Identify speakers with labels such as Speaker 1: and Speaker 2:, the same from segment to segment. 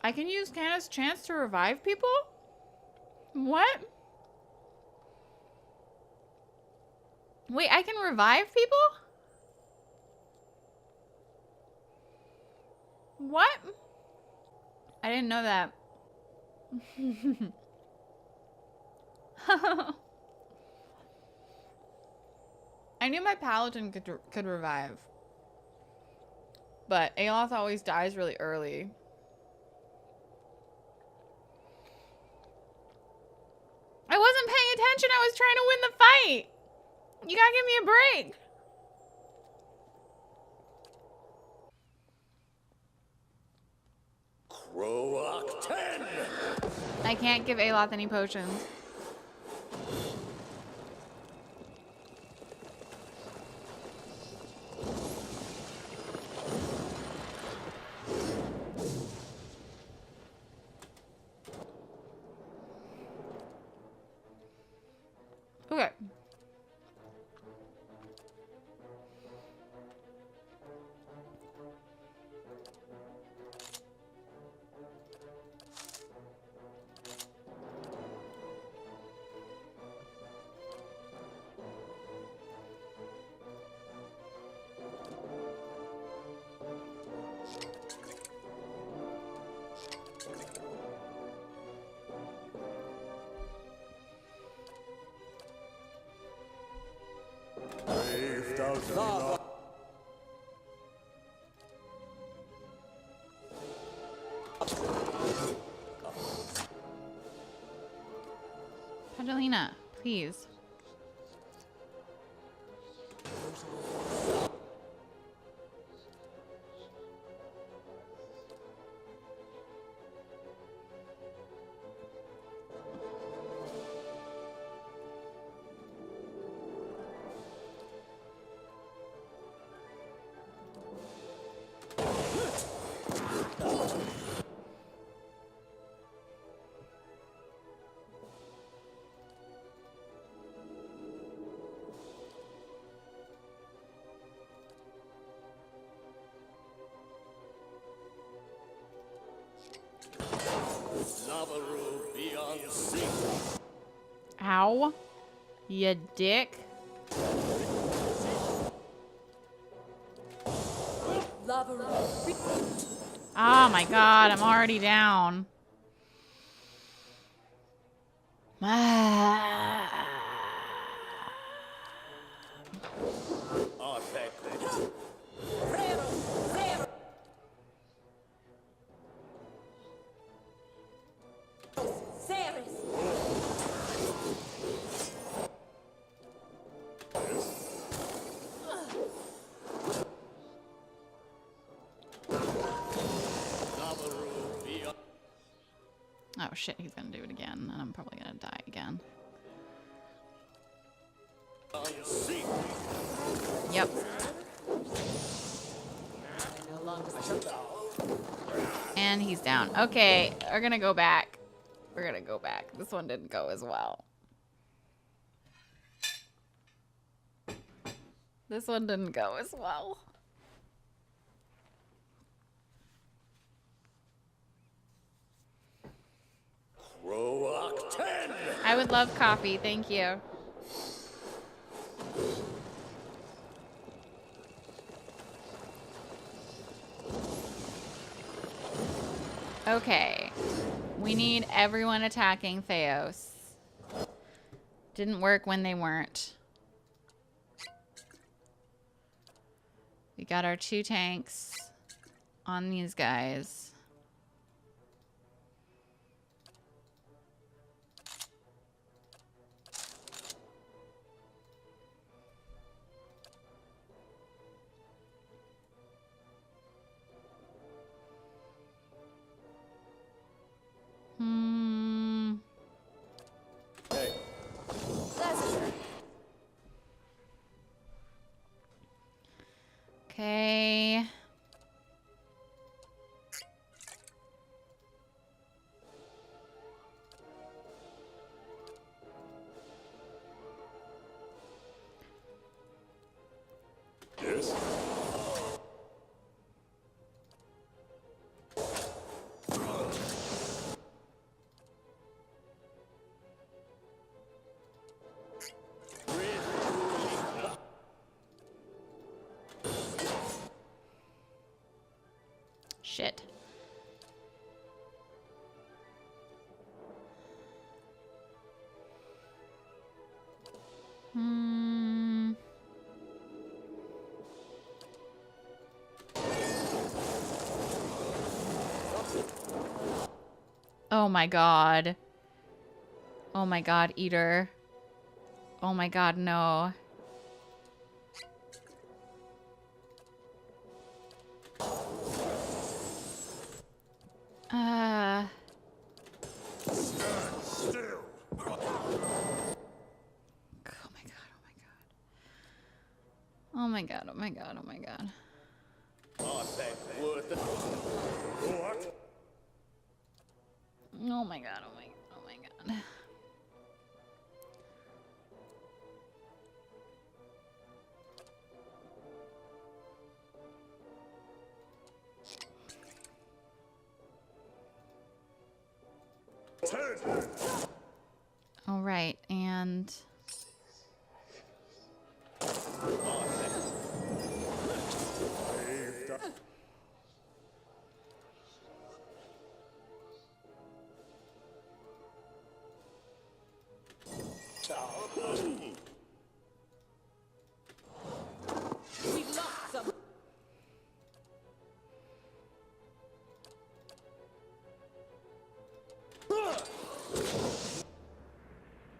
Speaker 1: I can use Candace's chance to revive people? What? Wait, I can revive people? What? I didn't know that. I knew my paladin could revive. But Aloth always dies really early. I wasn't paying attention. I was trying to win the fight. You gotta give me a break.
Speaker 2: Croak 10.
Speaker 1: I can't give Aloth any potions. Okay. Angelina, please. Ow. You dick. Oh my god, I'm already down. Oh shit, he's gonna do it again, and I'm probably gonna die again. Yep. And he's down. Okay, we're gonna go back. We're gonna go back. This one didn't go as well. This one didn't go as well.
Speaker 2: Croak 10.
Speaker 1: I would love coffee, thank you. Okay. We need everyone attacking Theos. Didn't work when they weren't. We got our 2 tanks on these guys.
Speaker 2: Hey.
Speaker 1: Okay.
Speaker 2: Yes.
Speaker 1: shit. Hmm. Oh my god. Oh my god, eater. Oh my god, no.
Speaker 2: Still.
Speaker 1: Oh my god, oh my god. Oh my god, oh my god, oh my god.
Speaker 2: I bet worth it. What?
Speaker 1: Oh my god, oh my god, oh my god. All right, and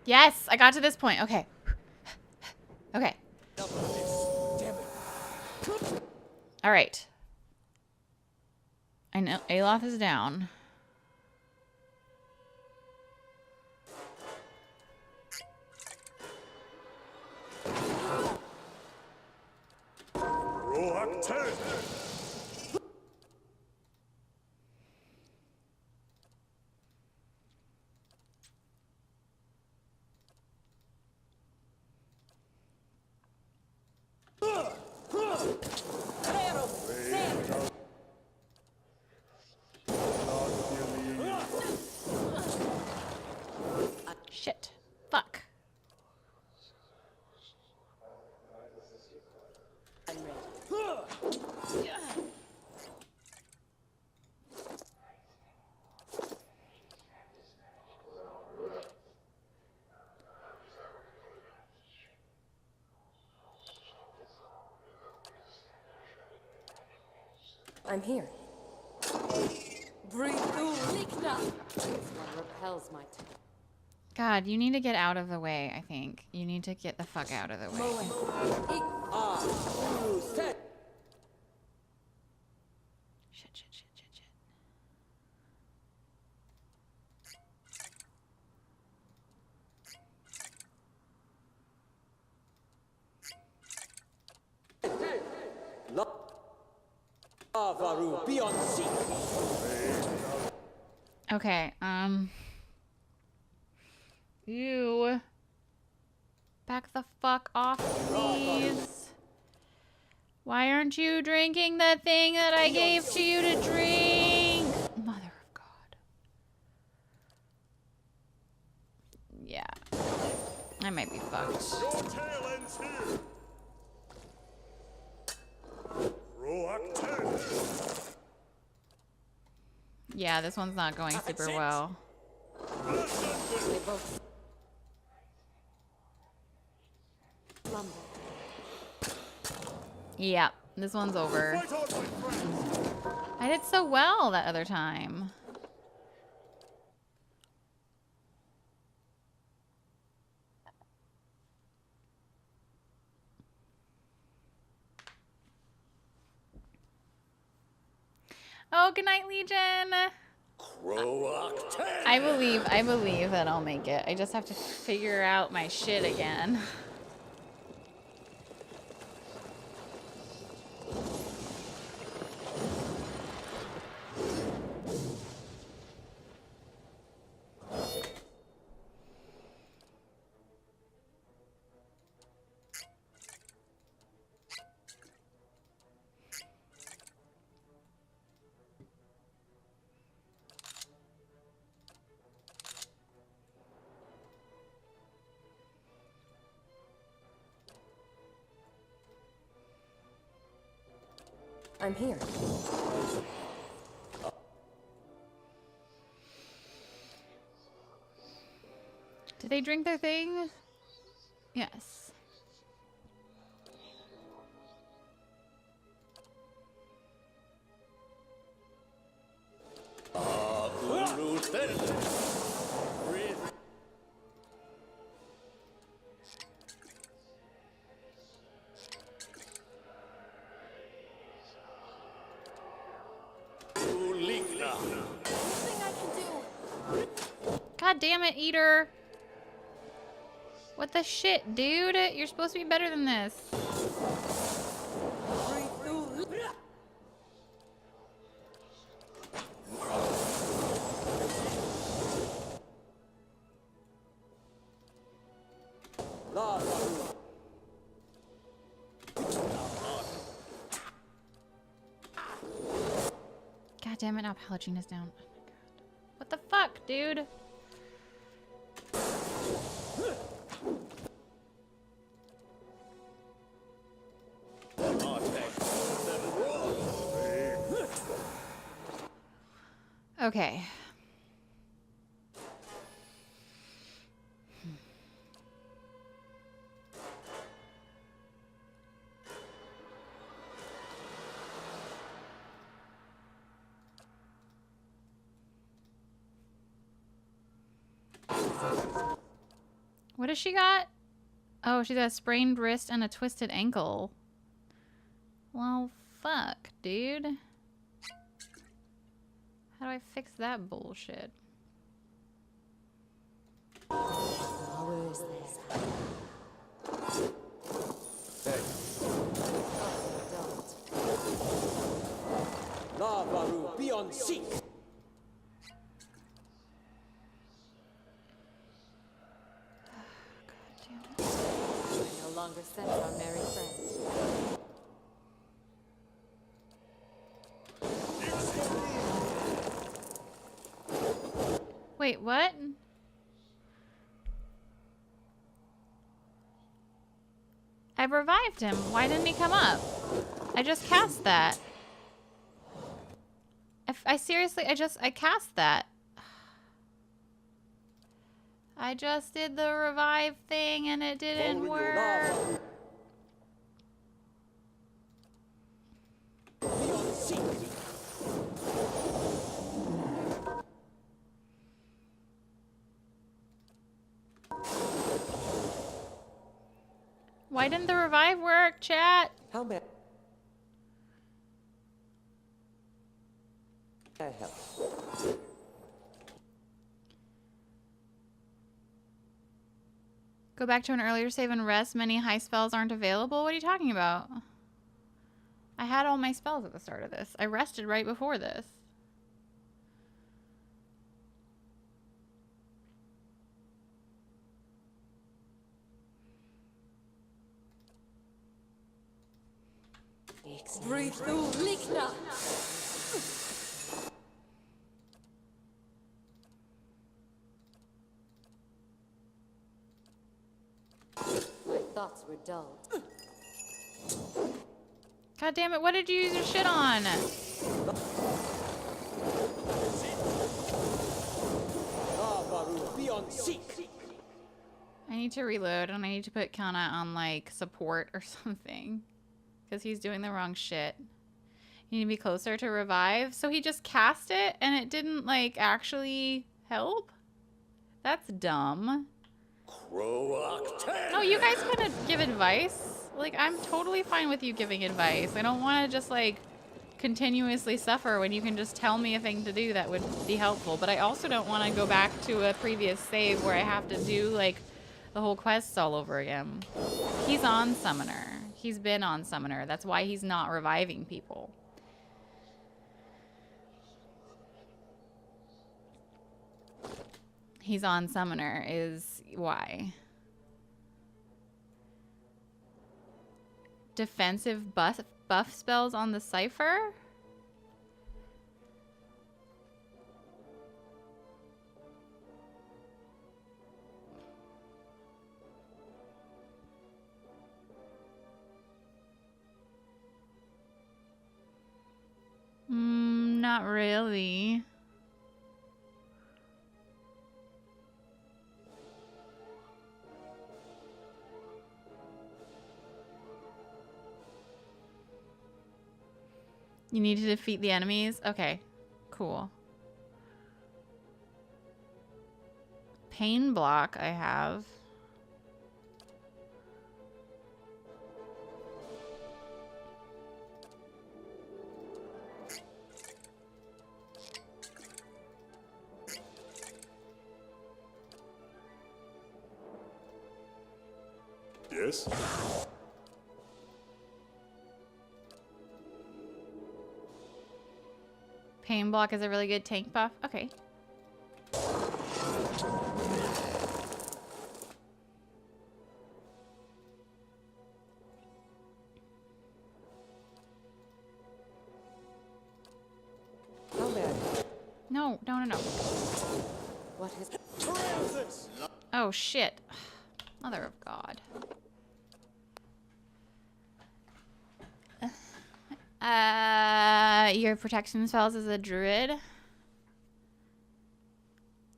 Speaker 1: yes, I got to this point. Okay. Okay. All right. I know Aloth is down.
Speaker 2: Rock 10.
Speaker 1: Shit. Fuck.
Speaker 3: I'm here. Breathe through, Likna. This one repels my
Speaker 1: God, you need to get out of the way, I think. You need to get the fuck out of the way. Shit, shit, shit, shit, shit. Okay, you back the fuck off, please. Why aren't you drinking the thing that I gave to you to drink? Mother of God. Yeah. I might be fucked.
Speaker 2: Your tail ends here. Rock 10.
Speaker 1: Yeah, this one's not going super well. Yeah, this one's over.
Speaker 2: Fight on, my friends.
Speaker 1: I did so well that other time. Oh, good night, Legion.
Speaker 2: Rock 10.
Speaker 1: I believe that I'll make it. I just have to figure out my shit again.
Speaker 3: I'm here.
Speaker 1: they drink their thing? Yes.
Speaker 3: Nothing I can do.
Speaker 1: God damn it, Eater. What the shit, dude? You're supposed to be better than this.
Speaker 3: Breathe through.
Speaker 1: God damn it, now Palutina's down. Oh my god. What the fuck, dude? Okay. What has she got? Oh, she's got a sprained wrist and a twisted ankle. Well, fuck, dude. How do I fix that bullshit?
Speaker 3: Where is this?
Speaker 4: Lavaru, be on seek.
Speaker 3: I no longer sense our merry friend.
Speaker 1: Wait, what? I revived him. Why didn't he come up? I just cast that. I seriously, I cast that. I just did the revive thing and it didn't work.
Speaker 4: Be on seek.
Speaker 1: Why didn't the revive work, chat?
Speaker 4: How may I help?
Speaker 1: Go back to an earlier save and rest. Many high spells aren't available. What are you talking about? I had all my spells at the start of this. I rested right before this.
Speaker 3: Breathe through. Likna. My thoughts were dulled.
Speaker 1: God damn it, what did you use your shit on?
Speaker 4: Lavaru, be on seek.
Speaker 1: I need to reload and I need to put Kana on like support or something. Because he's doing the wrong shit. You need to be closer to revive. So he just cast it and it didn't like actually help? That's dumb. No, you guys couldn't give advice. Like, I'm totally fine with you giving advice. I don't want to just like continuously suffer when you can just tell me a thing to do that would be helpful. But I also don't want to go back to a previous save where I have to do like the whole quests all over again. He's on Summoner. He's been on Summoner. That's why he's not reviving people. He's on Summoner is why. Defensive buff spells on the Cypher? Not really. You need to defeat the enemies? Okay. Cool. Pain block I have.
Speaker 2: Yes?
Speaker 1: Pain block is a really good tank buff. Okay.
Speaker 3: How bad?
Speaker 1: No, no, no, no.
Speaker 3: What has...
Speaker 4: Travis!
Speaker 1: Oh, shit. Mother of God. Your protection spells as a druid.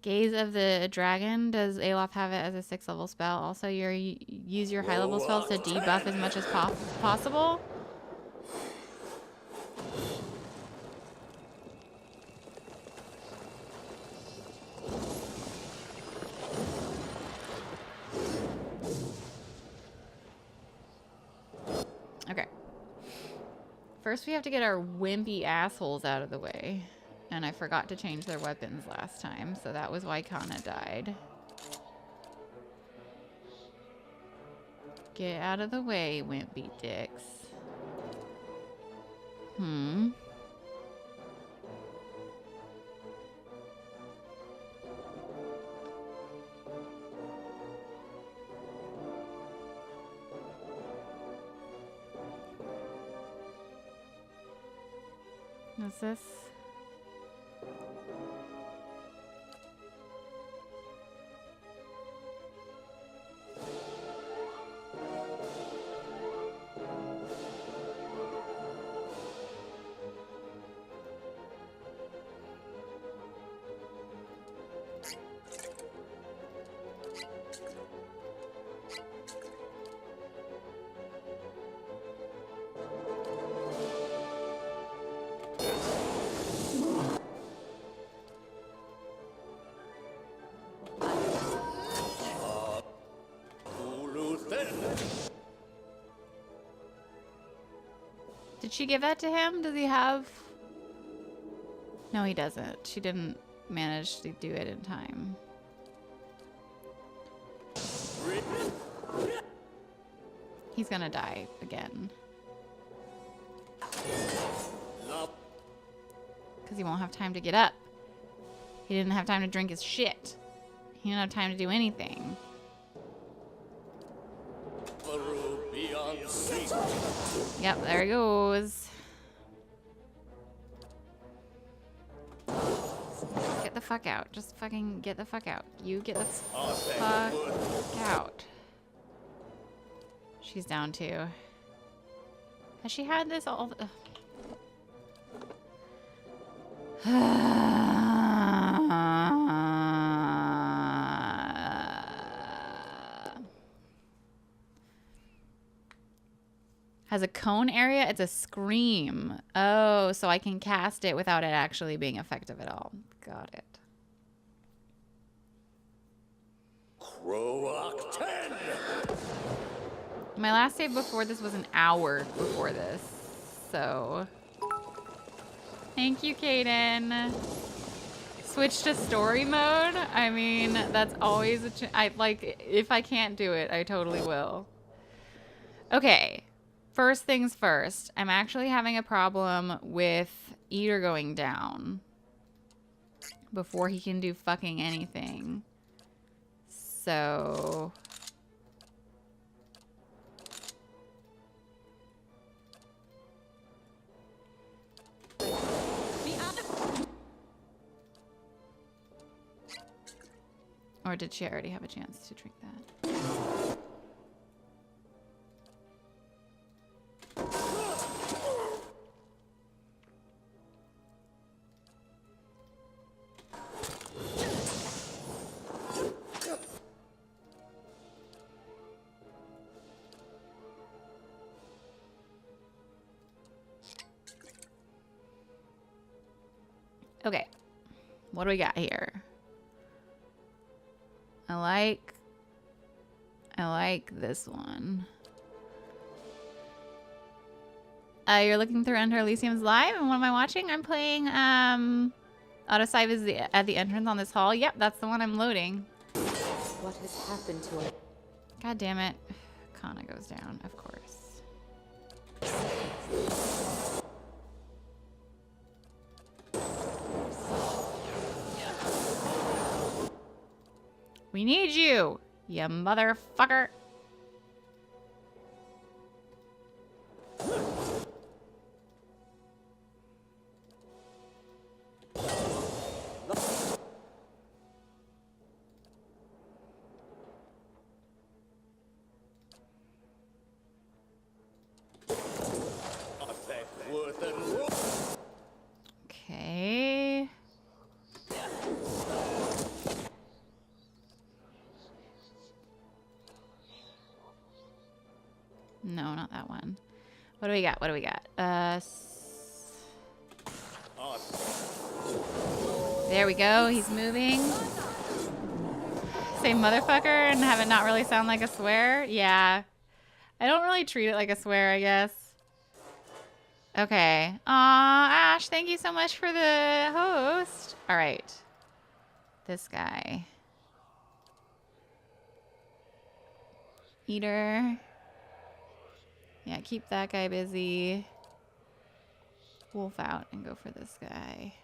Speaker 1: Gaze of the Dragon. Does Alof have it as a 6th level spell? Also, use your high level spells to debuff as much as possible. Okay. First, we have to get our wimpy assholes out of the way. And I forgot to change their weapons last time, so that was why Kana died. Get out of the way, wimpy dicks. What's this? Did she give that to him? Does he have... No, he doesn't. She didn't manage to do it in time. He's gonna die again. Because he won't have time to get up. He didn't have time to drink his shit. He didn't have time to do anything. Yep, there he goes. Get the fuck out. Just fucking get the fuck out. You get the fuck out. She's down too. Has she had this all? Has a cone area? It's a scream. Oh, so I can cast it without it actually being effective at all. Got it.
Speaker 2: Croak 10!
Speaker 1: My last save before this was an hour before this. So... Thank you, Kaden. Switch to story mode? I mean, that's always a if I can't do it, I totally will. Okay. First things first. I'm actually having a problem with Eater going down before he can do fucking anything. So... Or did she already have a chance to drink that? Okay. What do we got here? I like this one. You're looking through Enter Elysium's live, and what am I watching? I'm playing, Autosave is at the entrance on this hall. Yep, that's the one I'm loading.
Speaker 3: What has happened to it?
Speaker 1: God damn it. Kana goes down, of course. We need you, you motherfucker. Okay. No, not that one. What do we got? What do we got? There we go. He's moving. Say motherfucker and have it not really sound like a swear? Yeah. I don't really treat it like a swear, I guess. Okay. Aw, Ash, thank you so much for the host. All right. This guy. Eater. Yeah, keep that guy busy. Wolf out and go for this guy.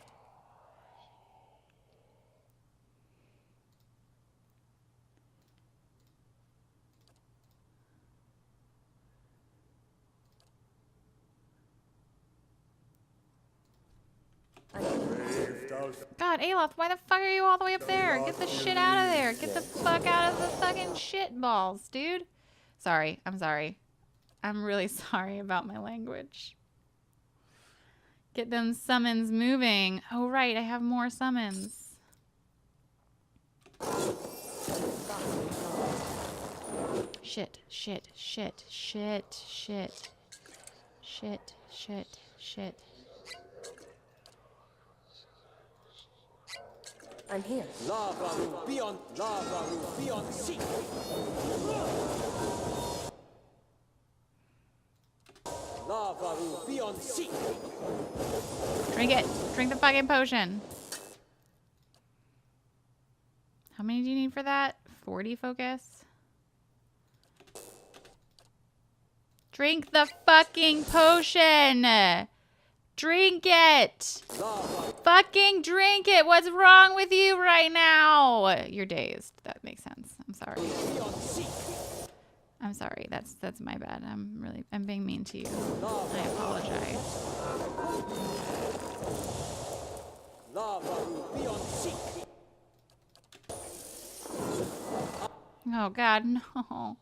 Speaker 1: God, Aloth, why the fuck are you all the way up there? Get the shit out of there. Get the fuck out of the fucking shit balls, dude. Sorry. I'm sorry. I'm really sorry about my language. Get them summons moving. Oh, right. I have more summons. Shit, shit, shit, shit, shit. Shit, shit, shit.
Speaker 3: I'm here.
Speaker 4: Lava beyond seek. Lava beyond seek.
Speaker 1: Drink it. Drink the fucking potion. How many do you need for that? 40 focus? Drink the fucking potion! Drink it! Fucking drink it! What's wrong with you right now? You're dazed. That makes sense. I'm sorry. I'm sorry. That's my bad. I'm being mean to you. I apologize. Oh God, no.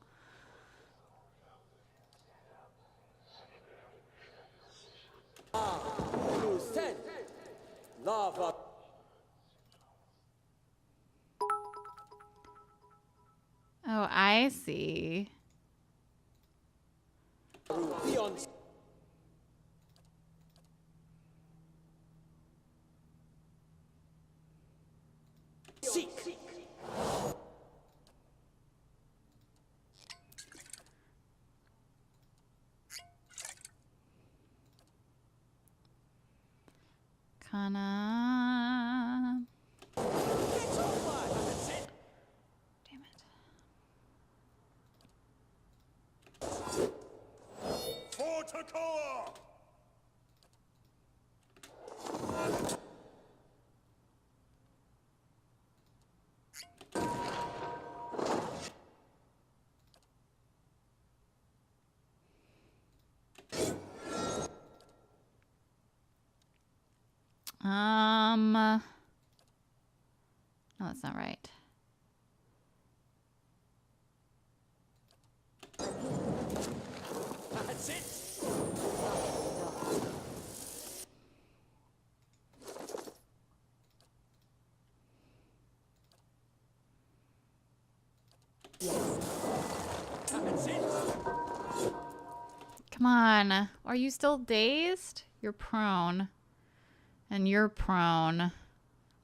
Speaker 4: Lava.
Speaker 1: Oh, I see.
Speaker 4: Beyond seek.
Speaker 1: Kana. Damn it.
Speaker 2: For Takoa!
Speaker 1: No, that's not right.
Speaker 4: That's it. That's it.
Speaker 1: Come on. Are you still dazed? You're prone. And you're prone.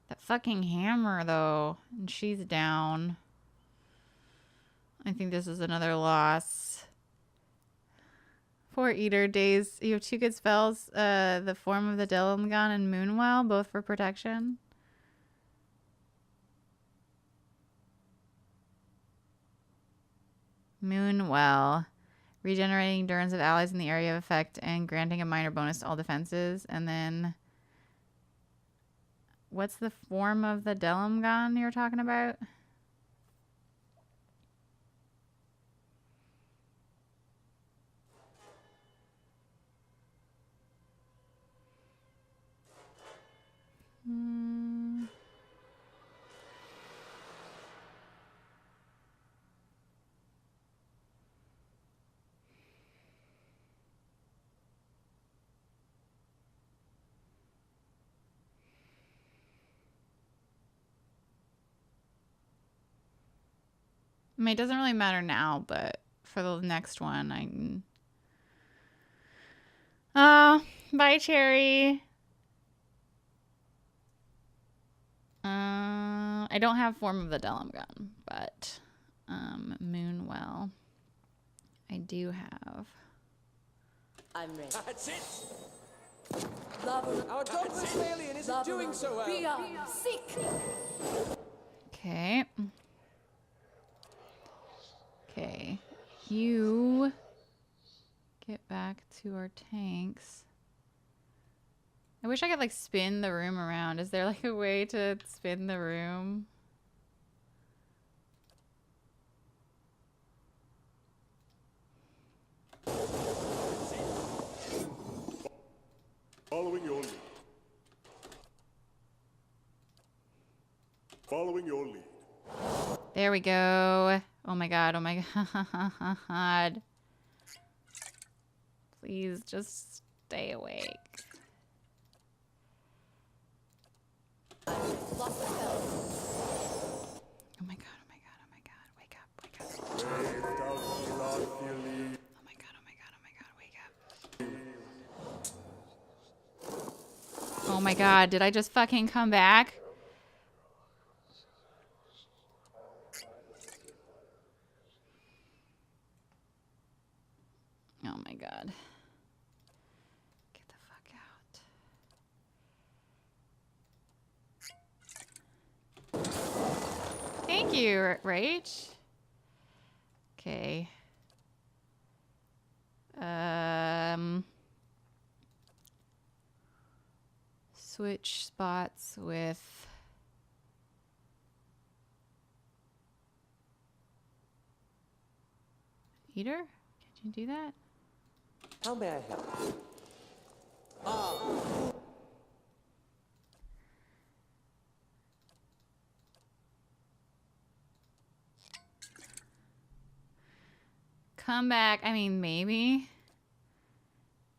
Speaker 1: That fucking hammer, though. And she's down. I think this is another loss. For Eater Days, you have 2 good spells. The Form of the Delimgon and Moonwell, both for protection. Moonwell. Regenerating endurance of allies in the area of effect and granting a minor bonus to all defenses. And then... What's the Form of the Delimgon you're talking about? I mean, it doesn't really matter now, but for the next one, I can... Bye, Cherry. I don't have Form of the Delimgon, but Moonwell, I do have.
Speaker 3: I'm ready.
Speaker 4: That's it.
Speaker 3: Lava,
Speaker 4: Our dogmas alien isn't doing so well.
Speaker 3: beyond, seek.
Speaker 1: Okay. Okay. You get back to our tanks. I wish I could like spin the room around. Is there like a way to spin the room?
Speaker 2: Following your lead. Following your lead.
Speaker 1: There we go. Oh my god, oh my god. Please just stay awake.
Speaker 3: Lost the spell.
Speaker 1: Oh my god, oh my god, oh my god. Wake up, wake up.
Speaker 2: Brave does not feel lead.
Speaker 1: Oh my god, oh my god, oh my god, wake up. Oh my god, did I just fucking come back? Oh my god. Get the fuck out. Thank you, Rach. Okay. Switch spots with Eater? Can you do that?
Speaker 4: How may I help?
Speaker 1: Come back. I mean, maybe.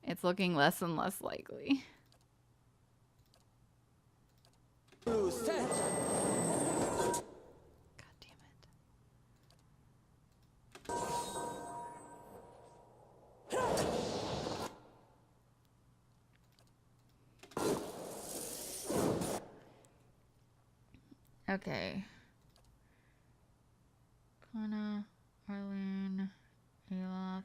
Speaker 1: It's looking less and less likely.
Speaker 4: Blue set.
Speaker 1: God damn it. Okay. Kana, Arlene, Eloth.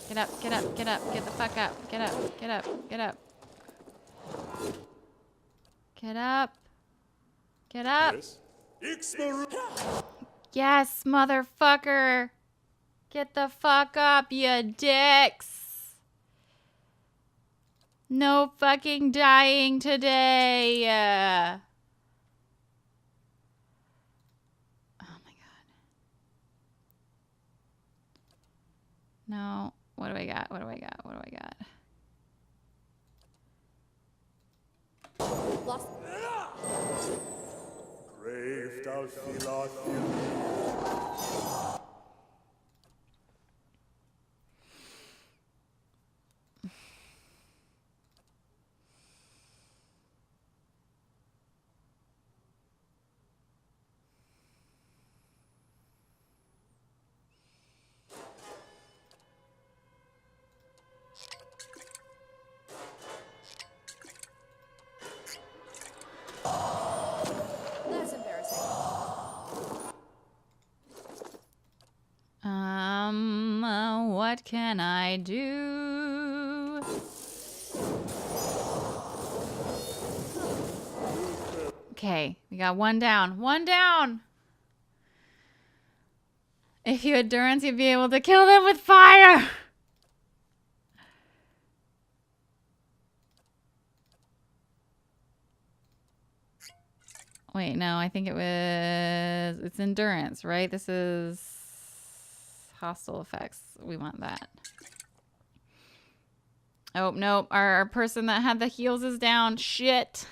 Speaker 1: Get up, get up, get up, get the fuck up, get up, get up, get up. Get up. Get up.
Speaker 2: Yes. Ixmaru.
Speaker 1: Yes, motherfucker. Get the fuck up, you dicks. No fucking dying today. Oh my god. No. What do I got? What do I got? What do I got?
Speaker 3: Lost.
Speaker 2: Brave does not feel lead.
Speaker 1: What can I do? Okay, we got one down. One down! If you had endurance, you'd be able to kill them with fire! Wait, no, I think it's endurance, right? This is hostile effects. We want that. Oh, nope. Our person that had the heals is down. Shit.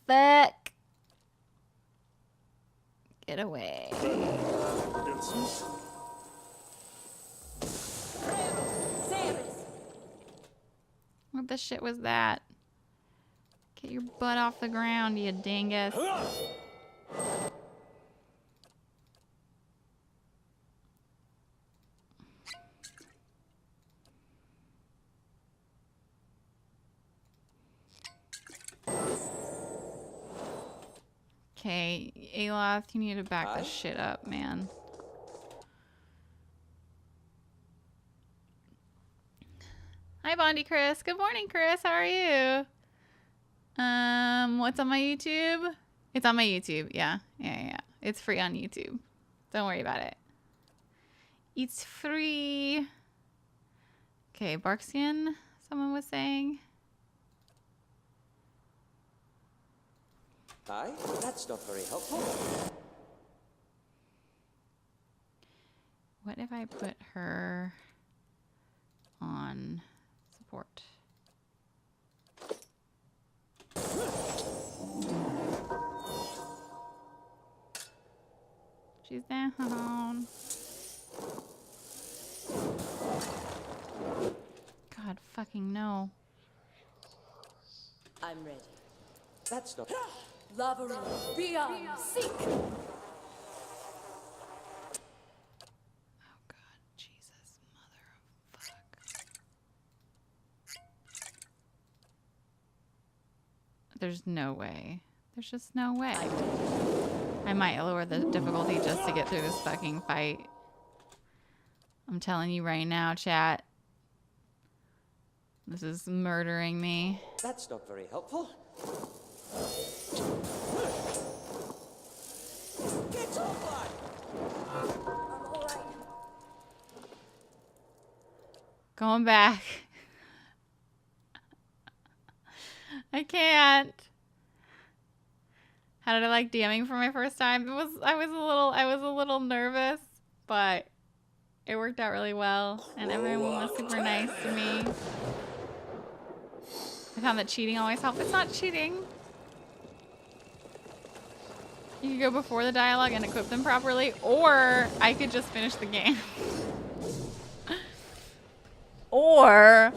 Speaker 1: Fuck. Get away. What the shit was that? Get your butt off the ground, you dingus. Okay, Aloth, you need to back this shit up, man. Hi, Bondi Chris. Good morning, Chris. How are you? What's on my YouTube? It's on my YouTube. Yeah. It's free on YouTube. Don't worry about it. It's free. Okay, Barkskin, someone was saying.
Speaker 4: Aye, that's not very helpful.
Speaker 1: What if I put her on support? She's down. God fucking no.
Speaker 3: I'm ready.
Speaker 4: That's not.
Speaker 3: Lava room. Beyond. Seek.
Speaker 1: Oh God, Jesus, mother of fuck. There's no way. There's just no way. I might lower the difficulty just to get through this fucking fight. I'm telling you right now, chat. This is murdering me.
Speaker 4: That's not very helpful. Get off!
Speaker 1: Going back. I can't. How did I like DMing for my first time? I was a little nervous, but it worked out really well, and everyone was super nice to me. I found that cheating always helps. It's not cheating. You could go before the dialogue and equip them properly, or I could just finish the game. or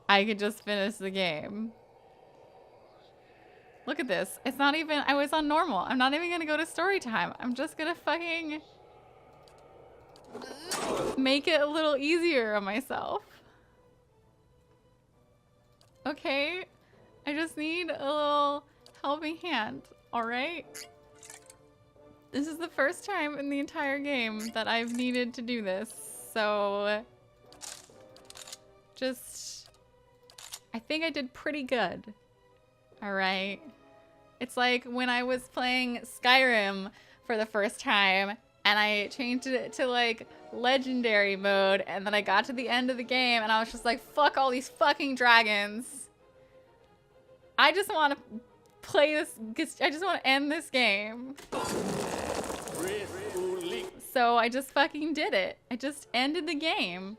Speaker 1: I could just finish the game. Look at this. It's not even, I was on normal. I'm not even gonna go to story time. I'm just gonna fucking make it a little easier on myself. Okay? I just need a little helping hand, alright? This is the first time in the entire game that I've needed to do this, so just, I think I did pretty good. Alright? It's like when I was playing Skyrim for the first time and I changed it to like legendary mode, and then I got to the end of the game and I was just like, fuck all these fucking dragons. I just want to play this, I just want to end this game. So I just fucking did it. I just ended the game.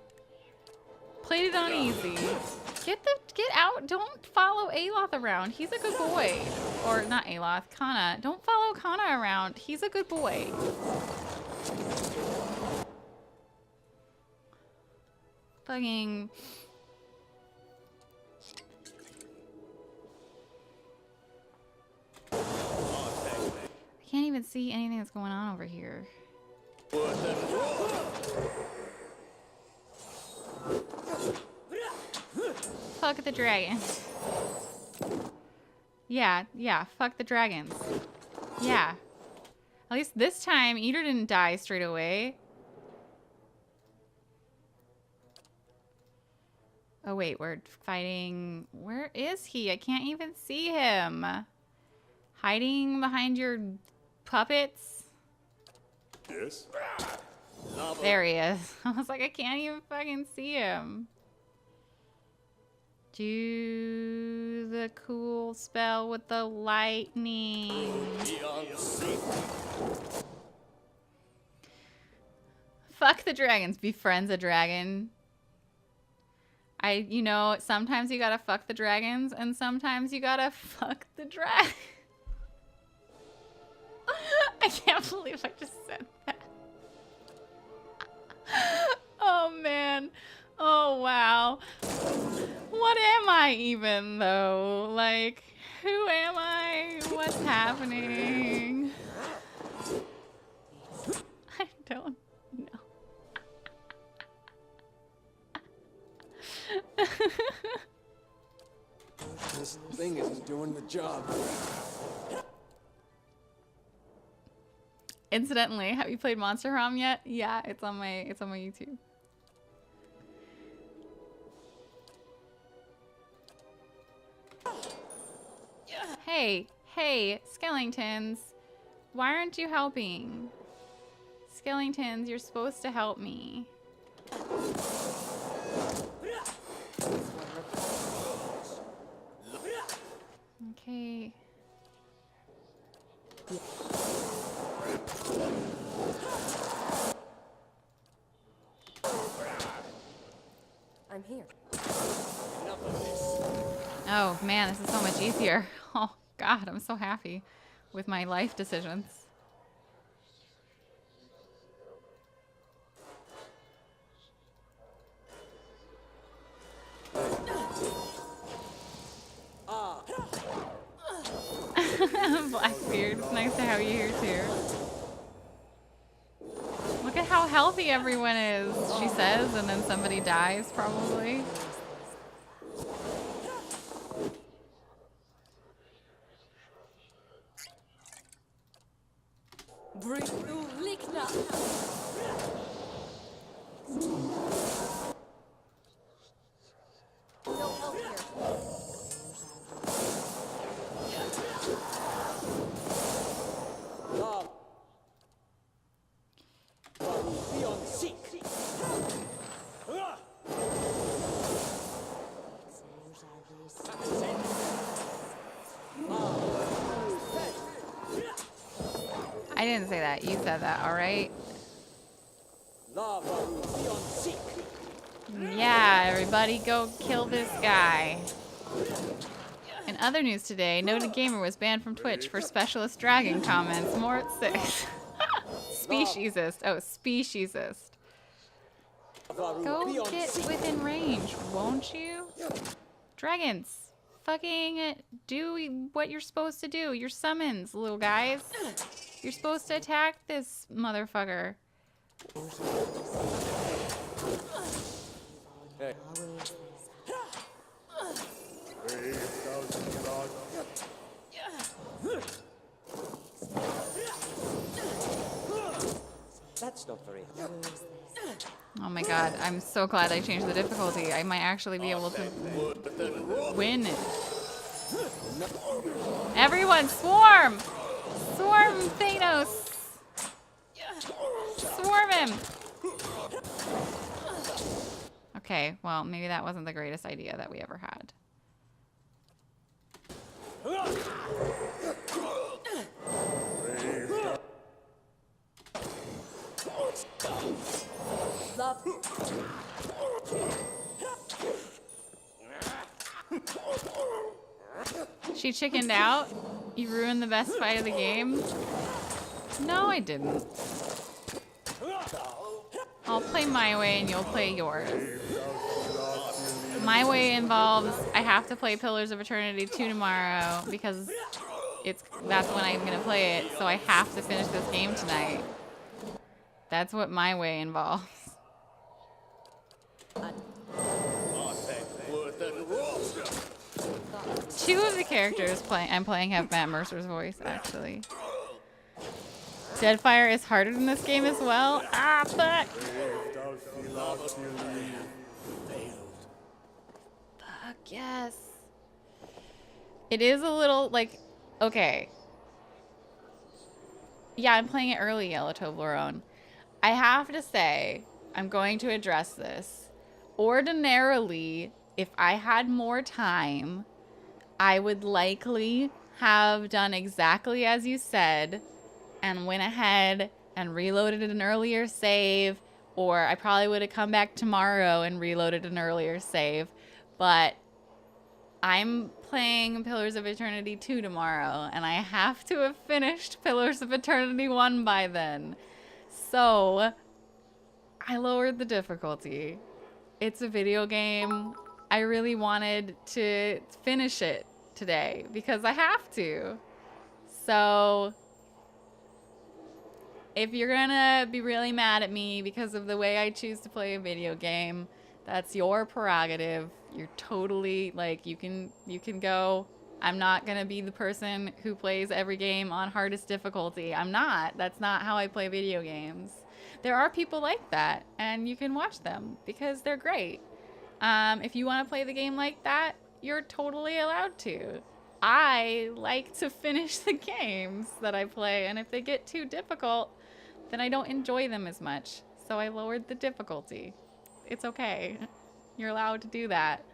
Speaker 1: Played it on easy. Get out. Don't follow Aloth around. He's a good boy. Or not Aloth, Kana. Don't follow Kana around. He's a good boy. Fucking. I can't even see anything that's going on over here. Fuck the dragons. Yeah, fuck the dragons. Yeah. At least this time, Eater didn't die straight away. Oh, wait, we're fighting... Where is he? I can't even see him. Hiding behind your puppets?
Speaker 2: Yes?
Speaker 1: There he is. I was like, I can't even fucking see him. Do the cool spell with the lightning. Fuck the dragons. Befriends a dragon. You know, sometimes you gotta fuck the dragons, and sometimes you gotta fuck the dragon. I can't believe I just said that. Oh, man. Oh, wow. What am I even, though? Like, who am I? What's happening? I don't know.
Speaker 5: This thing isn't doing the job.
Speaker 1: Incidentally, have you played Monster Home yet? Yeah, it's on my YouTube. Hey, Skellingtons. Why aren't you helping? Skellingtons, you're supposed to help me. Okay.
Speaker 3: I'm here.
Speaker 1: Oh man, this is so much easier. Oh god, I'm so happy with my life decisions. Blackbeard, it's nice to have you here too. Look at how healthy everyone is, she says, and then somebody dies probably.
Speaker 3: No help here.
Speaker 4: Beyond seek.
Speaker 1: I didn't say that. You said that, alright?
Speaker 4: Beyond seek.
Speaker 1: Yeah, everybody go kill this guy. In other news today, Noted Gamer was banned from Twitch for specialist dragon comments. More at 6. Speciesist. Oh, speciesist. Go get within range, won't you? Dragons, fucking do what you're supposed to do. Your summons, little guys. You're supposed to attack this motherfucker.
Speaker 4: Hey. That's not very helpful.
Speaker 1: Oh my god, I'm so glad I changed the difficulty. I might actually be able to win. Everyone, swarm! Swarm Thanos! Swarm him! Okay, well, maybe that wasn't the greatest idea that we ever had.
Speaker 3: Love.
Speaker 1: She chickened out? You ruined the best fight of the game? No, I didn't. I'll play my way and you'll play yours. My way involves I have to play Pillars of Eternity 2 tomorrow because that's when I'm gonna play it, so I have to finish this game tonight. That's what my way involves. Two of the characters I'm playing have Matt Mercer's voice, actually. Deadfire is harder in this game as well. Ah, fuck. Fuck, yes. It is a little, like, okay. Yeah, I'm playing it early, Yellow Toblerone. I have to say, I'm going to address this. Ordinarily, if I had more time, I would likely have done exactly as you said and went ahead and reloaded an earlier save, or I probably would have come back tomorrow and reloaded an earlier save. But I'm playing Pillars of Eternity 2 tomorrow, and I have to have finished Pillars of Eternity 1 by then. So, I lowered the difficulty. It's a video game. I really wanted to finish it today because I have to. So, if you're gonna be really mad at me because of the way I choose to play a video game, that's your prerogative. You're totally, like, you can go. I'm not gonna be the person who plays every game on hardest difficulty. I'm not. That's not how I play video games. There are people like that, and you can watch them because they're great. If you want to play the game like that, you're totally allowed to. I like to finish the games that I play, and if they get too difficult, then I don't enjoy them as much. So I lowered the difficulty. It's okay. You're allowed to do that.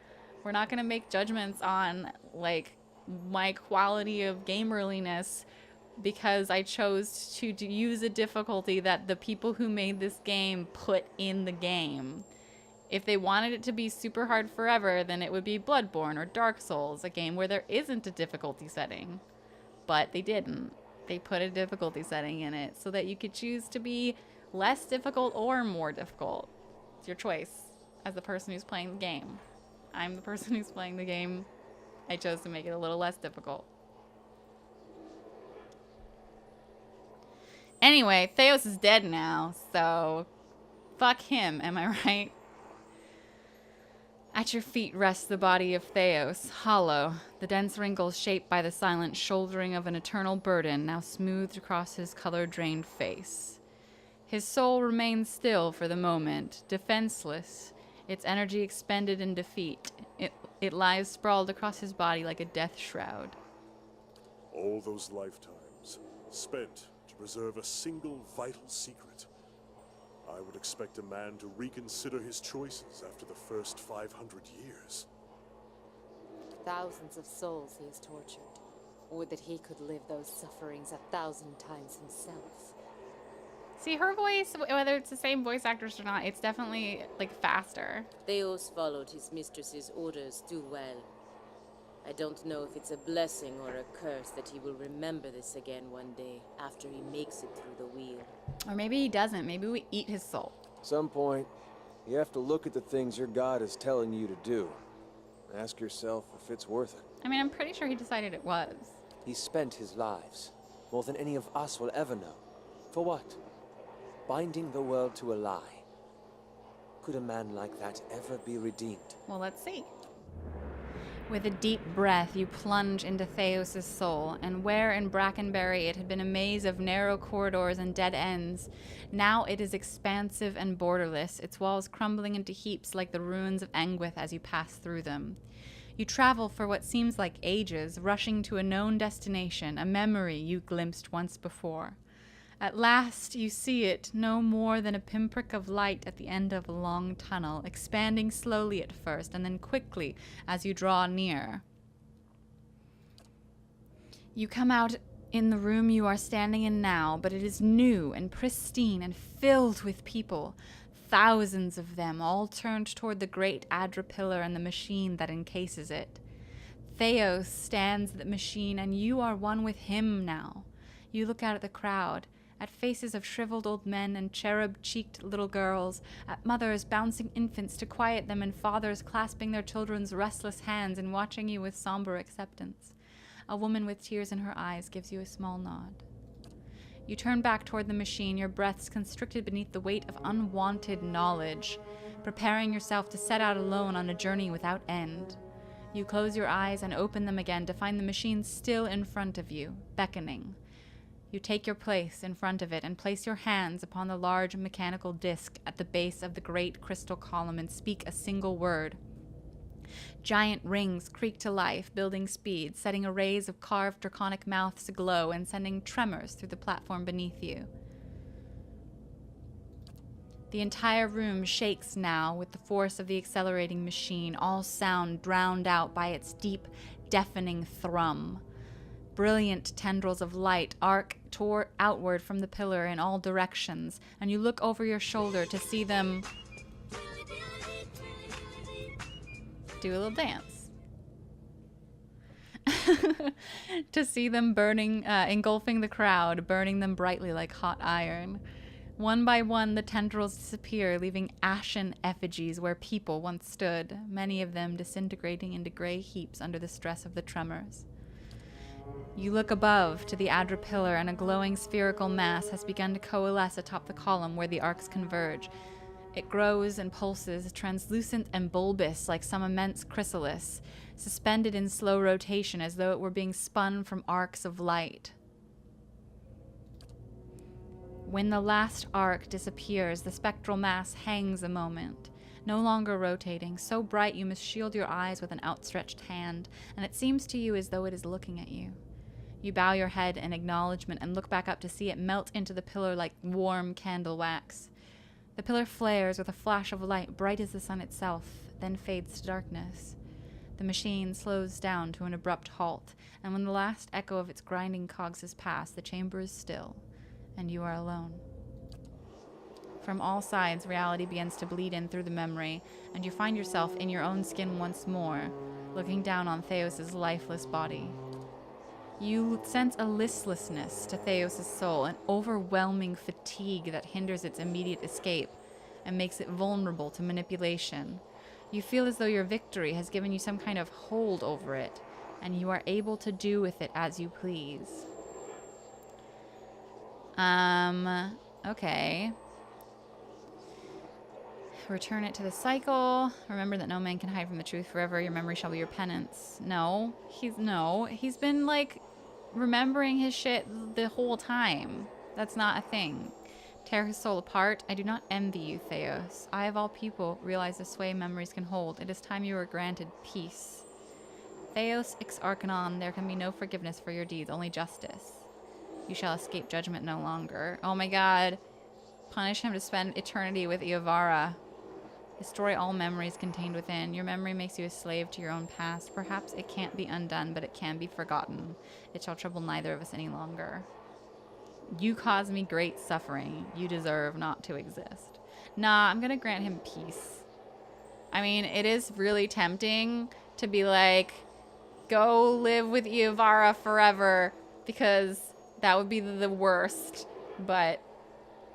Speaker 1: We're not going to make judgments on, like, my quality of gamerliness because I chose to use a difficulty that the people who made this game put in the game. If they wanted it to be super hard forever, then it would be Bloodborne or Dark Souls, a game where there isn't a difficulty setting. But they didn't. They put a difficulty setting in it so that you could choose to be less difficult or more difficult. It's your choice as the person who's playing the game. I'm the person who's playing the game. I chose to make it a little less difficult. Anyway, Theos is dead now, so fuck him, am I right? At your feet rests the body of Theos, hollow, the dense wrinkles shaped by the silent shouldering of an eternal burden now smoothed across his color-drained face. His soul remains still for the moment, defenseless, its energy expended in defeat. It lies sprawled across his body like a death shroud.
Speaker 2: All those lifetimes spent to preserve a single vital secret. I would expect a man to reconsider his choices after the first 500 years.
Speaker 3: Thousands of souls he has tortured. Would that he could live those sufferings 1,000 times himself.
Speaker 1: See, her voice, whether it's the same voice actress or not, it's definitely, like, faster.
Speaker 6: Theos followed his mistress's orders too well. I don't know if it's a blessing or a curse that he will remember this again one day after he makes it through the wheel.
Speaker 1: Or maybe he doesn't. Maybe we eat his soul.
Speaker 5: Some point, you have to look at the things your god is telling you to do. And ask yourself if it's worth it.
Speaker 1: I mean, I'm pretty sure he decided it was.
Speaker 4: He spent his lives, more than any of us will ever know. For what? Binding the world to a lie. Could a man like that ever be redeemed?
Speaker 1: Well, let's see. With a deep breath, you plunge into Theos' soul, and where in Brackenberry it had been a maze of narrow corridors and dead ends, now it is expansive and borderless, its walls crumbling into heaps like the ruins of Engwith as you pass through them. You travel for what seems like ages, rushing to a known destination, a memory you glimpsed once before. At last, you see it, no more than a pinprick of light at the end of a long tunnel, expanding slowly at first, and then quickly as you draw near. You come out in the room you are standing in now, but it is new and pristine and filled with people. Thousands of them, all turned toward the great Adra pillar and the machine that encases it. Theos stands at the machine, and you are one with him now. You look out at the crowd, at faces of shriveled old men and cherub-cheeked little girls, at mothers bouncing infants to quiet them and fathers clasping their children's restless hands and watching you with somber acceptance. A woman with tears in her eyes gives you a small nod. You turn back toward the machine, your breaths constricted beneath the weight of unwanted knowledge, preparing yourself to set out alone on a journey without end. You close your eyes and open them again to find the machine still in front of you, beckoning. You take your place in front of it and place your hands upon the large mechanical disc at the base of the great crystal column and speak a single word. Giant rings creak to life, building speed, setting arrays of carved draconic mouths aglow and sending tremors through the platform beneath you. The entire room shakes now with the force of the accelerating machine, all sound drowned out by its deep, deafening thrum. Brilliant tendrils of light arc outward from the pillar in all directions, and you look over your shoulder to see them do a little dance. To see them burning, engulfing the crowd, burning them brightly like hot iron. One by one, the tendrils disappear, leaving ashen effigies where people once stood, many of them disintegrating into gray heaps under the stress of the tremors. You look above to the Adra pillar, and a glowing spherical mass has begun to coalesce atop the column where the arcs converge. It grows and pulses, translucent and bulbous like some immense chrysalis, suspended in slow rotation as though it were being spun from arcs of light. When the last arc disappears, the spectral mass hangs a moment, no longer rotating, so bright you must shield your eyes with an outstretched hand, and it seems to you as though it is looking at you. You bow your head in acknowledgement and look back up to see it melt into the pillar like warm candle wax. The pillar flares with a flash of light bright as the sun itself, then fades to darkness. The machine slows down to an abrupt halt, and when the last echo of its grinding cogs has passed, the chamber is still, and you are alone. From all sides, reality begins to bleed in through the memory, and you find yourself in your own skin once more, looking down on Theos' lifeless body. You sense a listlessness to Theos' soul, an overwhelming fatigue that hinders its immediate escape and makes it vulnerable to manipulation. You feel as though your victory has given you some kind of hold over it, and you are able to do with it as you please. Okay. Return it to the cycle. Remember that no man can hide from the truth forever. Your memory shall be your penance. No. He's been, like, remembering his shit the whole time. That's not a thing. Tear his soul apart. I do not envy you, Theos. I, of all people, realize the sway memories can hold. It is time you were granted peace. Theos ex Arcanon, there can be no forgiveness for your deeds, only justice. You shall escape judgment no longer. Oh my god. Punish him to spend eternity with Iovara. Destroy all memories contained within. Your memory makes you a slave to your own past. Perhaps it can't be undone, but it can be forgotten. It shall trouble neither of us any longer. You cause me great suffering. You deserve not to exist. Nah, I'm gonna grant him peace. I mean, it is really tempting to be like, go live with Iovara forever, because that would be the worst. But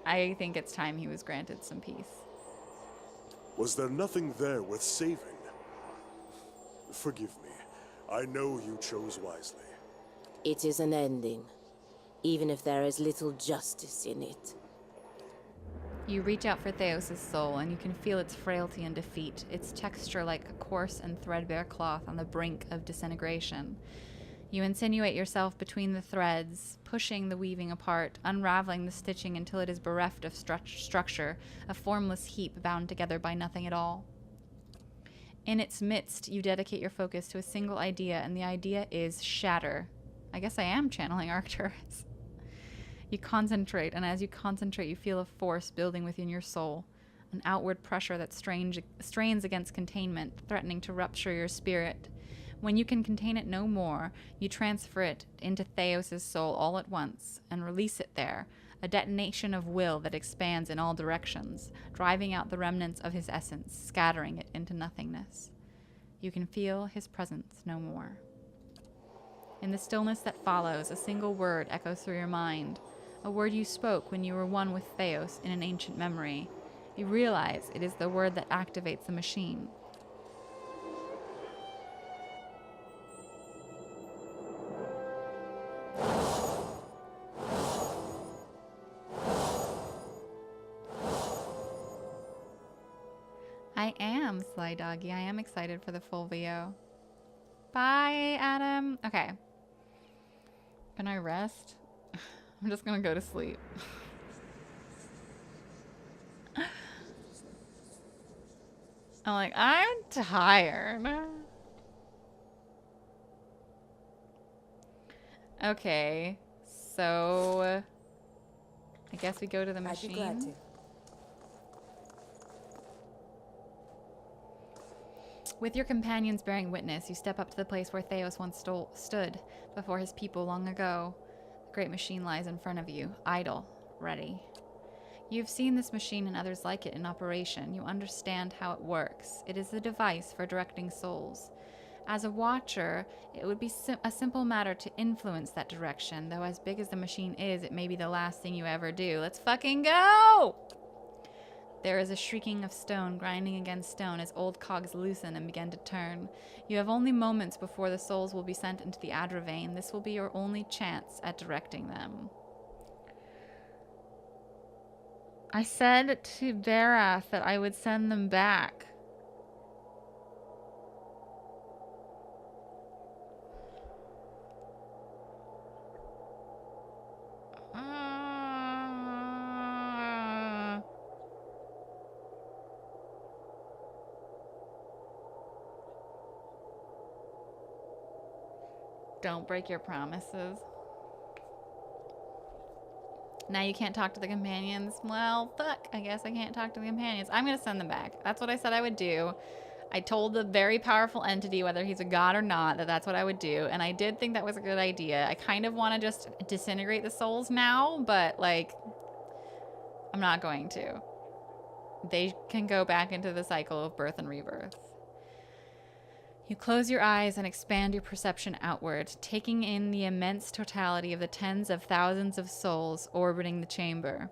Speaker 1: I think it's time he was granted some peace.
Speaker 2: Was there nothing there worth saving? Forgive me. I know you chose wisely.
Speaker 6: It is an ending, even if there is little justice in it.
Speaker 1: You reach out for Theos' soul, and you can feel its frailty and defeat, its texture like a coarse and threadbare cloth on the brink of disintegration. You insinuate yourself between the threads, pushing the weaving apart, unraveling the stitching until it is bereft of structure, a formless heap bound together by nothing at all. In its midst, you dedicate your focus to a single idea, and the idea is shatter. I guess I am channeling Arcturus. You concentrate, and as you concentrate, you feel a force building within your soul, an outward pressure that strains against containment, threatening to rupture your spirit. When you can contain it no more, you transfer it into Theos' soul all at once and release it there, a detonation of will that expands in all directions, driving out the remnants of his essence, scattering it into nothingness. You can feel his presence no more. In the stillness that follows, a single word echoes through your mind, a word you spoke when you were one with Theos in an ancient memory. You realize it is the word that activates the machine. I am, Sly Doggy. I am excited for the full VO. Bye, Adam. Okay. Can I rest? I'm just gonna go to sleep. I'm like, I'm tired. Okay, so I guess we go to the machine.
Speaker 3: I'd be glad to.
Speaker 1: With your companions bearing witness, you step up to the place where Theos once stood before his people long ago. The great machine lies in front of you, idle, ready. You've seen this machine and others like it in operation. You understand how it works. It is the device for directing souls. As a watcher, it would be a simple matter to influence that direction, though as big as the machine is, it may be the last thing you ever do. Let's fucking go! There is a shrieking of stone grinding against stone as old cogs loosen and begin to turn. You have only moments before the souls will be sent into the Adra vein. This will be your only chance at directing them. I said to Barath that I would send them back. Don't break your promises. Now you can't talk to the companions. Well, fuck. I guess I can't talk to the companions. I'm going to send them back. That's what I said I would do. I told the very powerful entity, whether he's a god or not, that that's what I would do. And I did think that was a good idea. I kind of want to just disintegrate the souls now, but, like, I'm not going to. They can go back into the cycle of birth and rebirth. You close your eyes and expand your perception outward, taking in the immense totality of the tens of thousands of souls orbiting the chamber.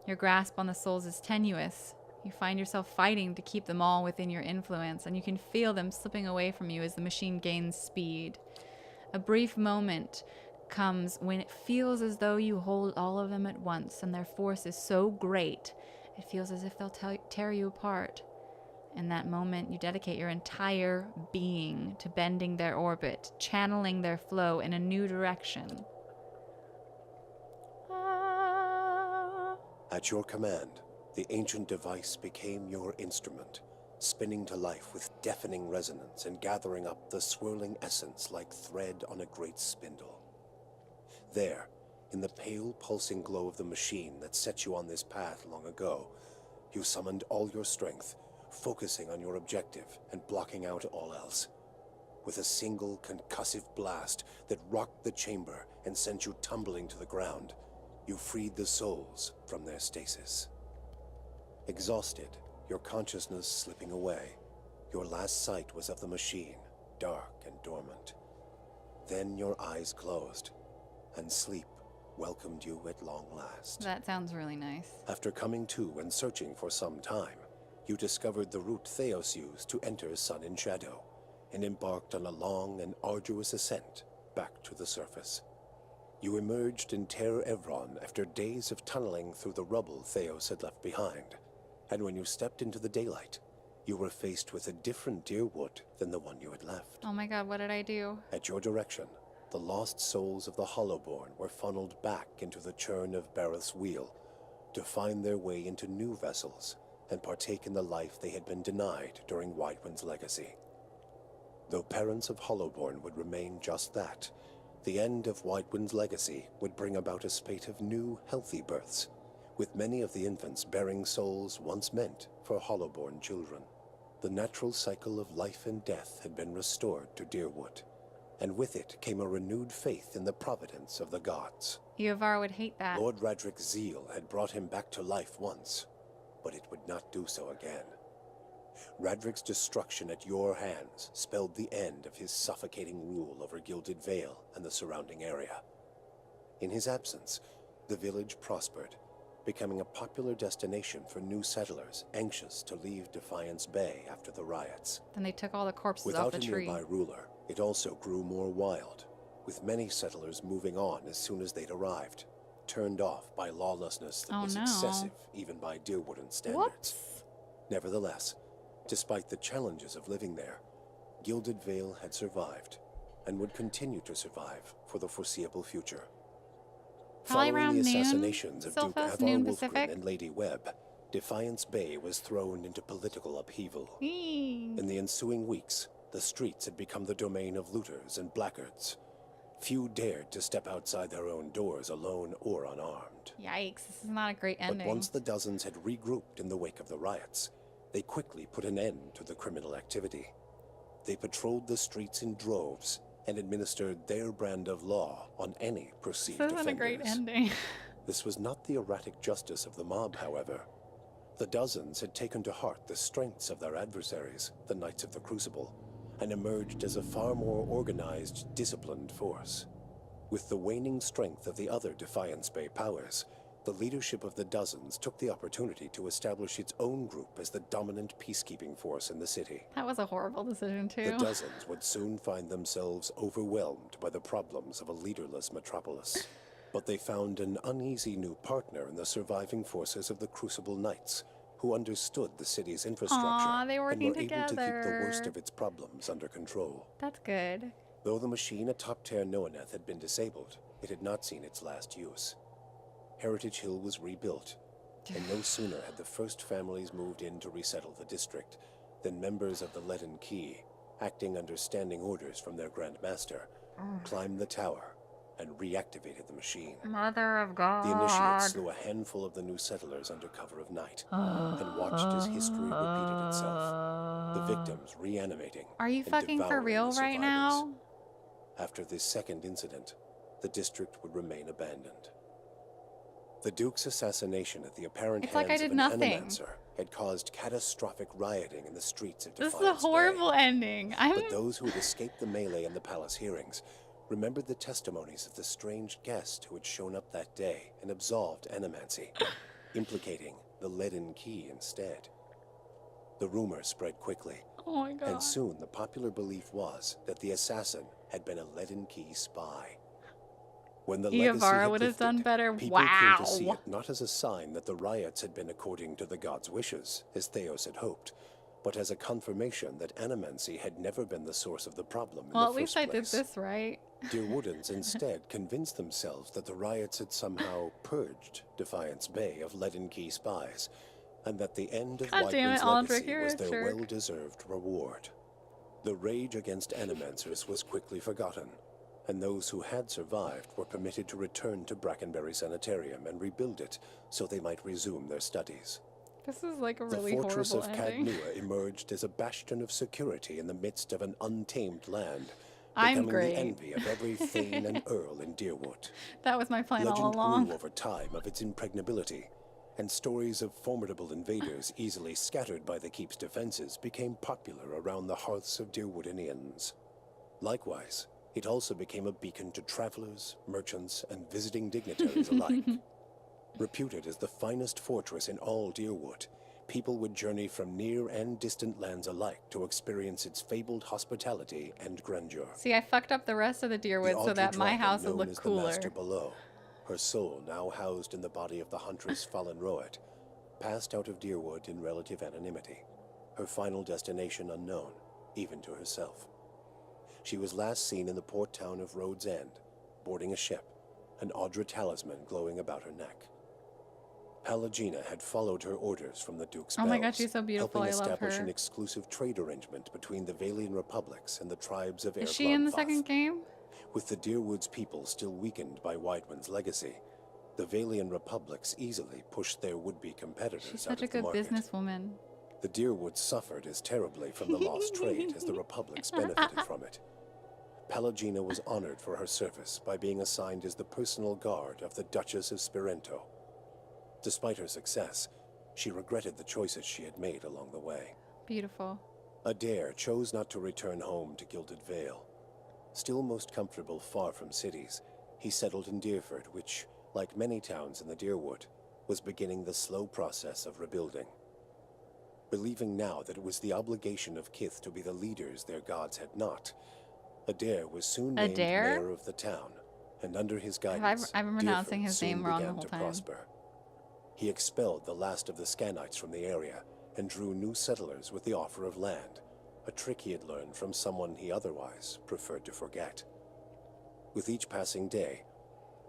Speaker 1: Your grasp on the souls is tenuous. You find yourself fighting to keep them all within your influence, and you can feel them slipping away from you as the machine gains speed. A brief moment comes when it feels as though you hold all of them at once, and their force is so great, it feels as if they'll tear you apart. In that moment, you dedicate your entire being to bending their orbit, channeling their flow in a new direction.
Speaker 7: At your command, the ancient device became your instrument, spinning to life with deafening resonance and gathering up the swirling essence like thread on a great spindle. There, in the pale, pulsing glow of the machine that set you on this path long ago, you summoned all your strength, focusing on your objective and blocking out all else. With a single concussive blast that rocked the chamber and sent you tumbling to the ground, you freed the souls from their stasis. Exhausted, your consciousness slipping away, your last sight was of the machine, dark and dormant. Then your eyes closed, and sleep welcomed you at long last.
Speaker 1: That sounds really nice.
Speaker 7: After coming to and searching for some time, you discovered the route Theos used to enter Sun and Shadow, and embarked on a long and arduous ascent back to the surface. You emerged in Ter Evron after days of tunneling through the rubble Theos had left behind, and when you stepped into the daylight, you were faced with a different Deerwood than the one you had left.
Speaker 1: Oh my god, what did I do?
Speaker 7: At your direction, the lost souls of the Hollowborn were funneled back into the churn of Bareth's wheel to find their way into new vessels and partake in the life they had been denied during Whitewind's legacy. Though parents of Hollowborn would remain just that, the end of Whitewind's legacy would bring about a spate of new, healthy births, with many of the infants bearing souls once meant for Hollowborn children. The natural cycle of life and death had been restored to Deerwood, and with it came a renewed faith in the providence of the gods.
Speaker 1: Eovar would hate that.
Speaker 7: Lord Radric's zeal had brought him back to life once, but it would not do so again. Radric's destruction at your hands spelled the end of his suffocating rule over Gilded Vale and the surrounding area. In his absence, the village prospered, becoming a popular destination for new settlers anxious to leave Defiance Bay after the riots.
Speaker 1: Then they took all the corpses
Speaker 7: Without
Speaker 1: off the
Speaker 7: a
Speaker 1: tree.
Speaker 7: nearby ruler, it also grew more wild, with many settlers moving on as soon as they'd arrived, turned off by lawlessness that was excessive even by Deerwooden standards.
Speaker 1: Whoops.
Speaker 7: Nevertheless, despite the challenges of living there, Gilded Vale had survived, and would continue to survive for the foreseeable future.
Speaker 1: Probably
Speaker 7: Following
Speaker 1: around
Speaker 7: the
Speaker 1: noon.
Speaker 7: assassinations of Duke
Speaker 1: Silphus,
Speaker 7: Avar
Speaker 1: noon
Speaker 7: Wolfgren
Speaker 1: Pacific.
Speaker 7: and Lady Webb, Defiance Bay was thrown into political upheaval.
Speaker 1: Eee.
Speaker 7: In the ensuing weeks, the streets had become the domain of looters and blackguards. Few dared to step outside their own doors alone or unarmed.
Speaker 1: Yikes, this is not a great ending.
Speaker 7: But once the dozens had regrouped in the wake of the riots, they quickly put an end to the criminal activity. They patrolled the streets in droves and administered their brand of law on any perceived
Speaker 1: This isn't
Speaker 7: offenders.
Speaker 1: a great ending.
Speaker 7: This was not the erratic justice of the mob, however. The dozens had taken to heart the strengths of their adversaries, the Knights of the Crucible, and emerged as a far more organized, disciplined force. With the waning strength of the other Defiance Bay powers, the leadership of the dozens took the opportunity to establish its own group as the dominant peacekeeping force in the city.
Speaker 1: That was a horrible decision, too.
Speaker 7: The dozens would soon find themselves overwhelmed by the problems of a leaderless metropolis. But they found an uneasy new partner in the surviving forces of the Crucible Knights, who understood the city's infrastructure
Speaker 1: Aw, they were
Speaker 7: and
Speaker 1: working
Speaker 7: were able to keep the
Speaker 1: together.
Speaker 7: worst of its problems under control.
Speaker 1: That's good.
Speaker 7: Though the machine atop Ter Noaneth had been disabled, it had not seen its last use. Heritage Hill was rebuilt, and no sooner had the first families moved in to resettle the district than members of the Leaden Key, acting under standing orders from their Grand Master, climbed the tower and reactivated the machine.
Speaker 1: Mother of God.
Speaker 7: The initiates slew a handful of the new settlers under cover of night and watched as history repeated itself, the victims reanimating.
Speaker 1: Are you
Speaker 7: and
Speaker 1: fucking for
Speaker 7: devouring
Speaker 1: real
Speaker 7: the
Speaker 1: right
Speaker 7: survivors.
Speaker 1: now?
Speaker 7: After this second incident, the district would remain abandoned. The Duke's assassination at the apparent
Speaker 1: It's like I
Speaker 7: hands
Speaker 1: did
Speaker 7: of an
Speaker 1: nothing.
Speaker 7: animancer had caused catastrophic rioting in the streets of
Speaker 1: This
Speaker 7: Defiance
Speaker 1: is a horrible
Speaker 7: Bay.
Speaker 1: ending.
Speaker 7: But those who had escaped the melee and the palace hearings remembered the testimonies of the strange guest who had shown up that day and absolved animancy, implicating the Leaden Key instead. The rumor spread quickly,
Speaker 1: Oh my God.
Speaker 7: and soon the popular belief was that the assassin had been a Leaden Key spy. When the legacy
Speaker 1: Iavara
Speaker 7: had
Speaker 1: would have done
Speaker 7: lifted,
Speaker 1: better.
Speaker 7: people came to see
Speaker 1: Wow.
Speaker 7: it not as a sign that the riots had been according to the gods' wishes, as Theos had hoped, but as a confirmation that animancy had never been the source of the problem in
Speaker 1: Well,
Speaker 7: the
Speaker 1: at least
Speaker 7: first
Speaker 1: I did
Speaker 7: place.
Speaker 1: this right.
Speaker 7: Dearwoodans instead convinced themselves that the riots had somehow purged Defiance Bay of Leaden Key spies, and that the end of
Speaker 1: God damn it,
Speaker 7: Whiteman's
Speaker 1: Aldrich,
Speaker 7: legacy
Speaker 1: you're
Speaker 7: was
Speaker 1: a
Speaker 7: their
Speaker 1: jerk.
Speaker 7: well-deserved reward. The rage against animancers was quickly forgotten, and those who had survived were permitted to return to Brackenbury Sanitarium and rebuild it so they might resume their studies.
Speaker 1: This is like a
Speaker 7: The
Speaker 1: really
Speaker 7: fortress
Speaker 1: horrible
Speaker 7: of
Speaker 1: ending.
Speaker 7: Cadnua emerged as a bastion of security in the midst of an untamed land,
Speaker 1: I'm
Speaker 7: becoming
Speaker 1: great.
Speaker 7: the envy of every thane and earl in Deerwood.
Speaker 1: That was my plan all
Speaker 7: Legend
Speaker 1: along.
Speaker 7: grew over time of its impregnability, and stories of formidable invaders easily scattered by the keep's defenses became popular around the hearths of Deerwoodinians. Likewise, it also became a beacon to travelers, merchants, and visiting dignitaries alike. Reputed as the finest fortress in all Deerwood, people would journey from near and distant lands alike to experience its fabled hospitality and grandeur.
Speaker 1: See, I fucked up the rest of the Deerwood so
Speaker 7: Audrey
Speaker 1: that my
Speaker 7: Dragon,
Speaker 1: house would
Speaker 7: known
Speaker 1: look
Speaker 7: as the
Speaker 1: cooler.
Speaker 7: Master below, her soul now housed in the body of the huntress Fallen Roet, passed out of Deerwood in relative anonymity, her final destination unknown, even to herself. She was last seen in the port town of Rhodes End, boarding a ship, an Audra talisman glowing about her neck. Pallegina had followed her orders from the Duke's
Speaker 1: Oh my God,
Speaker 7: bells,
Speaker 1: she's so beautiful.
Speaker 7: helping
Speaker 1: I love
Speaker 7: establish
Speaker 1: her.
Speaker 7: an exclusive trade arrangement between the Valian republics and the tribes of
Speaker 1: Is she in the
Speaker 7: Erglonfath.
Speaker 1: second game?
Speaker 7: With the Deerwood's people still weakened by Whiteman's legacy, the Valian republics easily pushed their would-be competitors
Speaker 1: She's
Speaker 7: out
Speaker 1: such a
Speaker 7: of the
Speaker 1: good
Speaker 7: market.
Speaker 1: businesswoman.
Speaker 7: The Deerwoods suffered as terribly from the lost trade as the republics benefited from it. Pallegina was honored for her service by being assigned as the personal guard of the Duchess of Spirento. Despite her success, she regretted the choices she had made along the way.
Speaker 1: Beautiful.
Speaker 7: Adair chose not to return home to Gilded Vale. Still most comfortable far from cities, he settled in Deerford, which, like many towns in the Deerwood, was beginning the slow process of rebuilding. Believing now that it was the obligation of Kith to be the leaders their gods had not, Adair was soon named
Speaker 1: Adair?
Speaker 7: mayor of the town, and under his guidance,
Speaker 1: I've been pronouncing
Speaker 7: Deerford
Speaker 1: his
Speaker 7: soon
Speaker 1: name wrong the
Speaker 7: began
Speaker 1: whole
Speaker 7: to
Speaker 1: time.
Speaker 7: prosper. He expelled the last of the Scanites from the area and drew new settlers with the offer of land, a trick he had learned from someone he otherwise preferred to forget. With each passing day,